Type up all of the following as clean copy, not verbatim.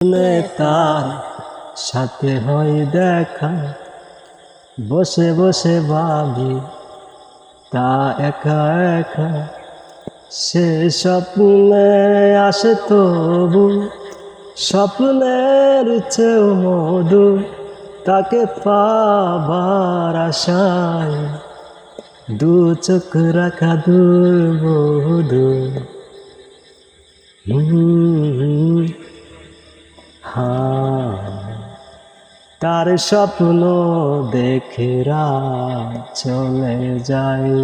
তার সাথে হয় দেখা, বসে বসে ভাবি তা একা একা। সে স্বপ্নে আসে তবু স্বপ্নের চেয়েও মধু, তাকে পাবার আশায় দু চোখ রাখা দূর বহুদূর। তার স্বপ্ন দেখে রাত চলে যায়,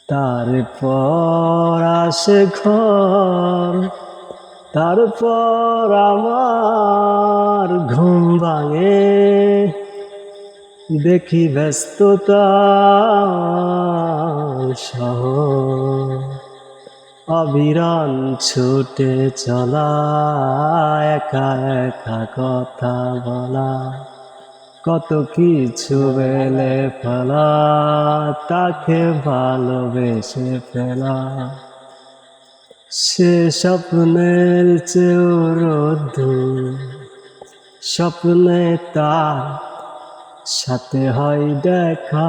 তারপর আসে ঘর, তারপর আমার ঘুম ভাঙে। দেখি ব্যস্ততা শহর, অবিরাম ছুটে চলা, একা একা কথা বলা, কত কিছু বেলে ফেলা, তাকে ভালোবেসে ফেলা। সে স্বপ্নের চেয়েও রোদ্দুর, স্বপ্নে তার সাথে হয় দেখা।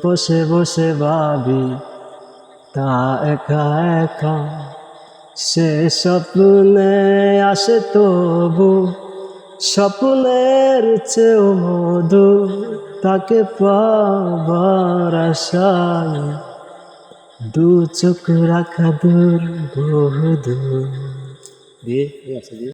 বসে বসে ভাবি তা একা একা। সে স্বপ্নে আসে তবু স্বপ্নের চেয়েও মধু, তাকে পাবার আশায় দু চোখ রাখা দূর বহুদূর।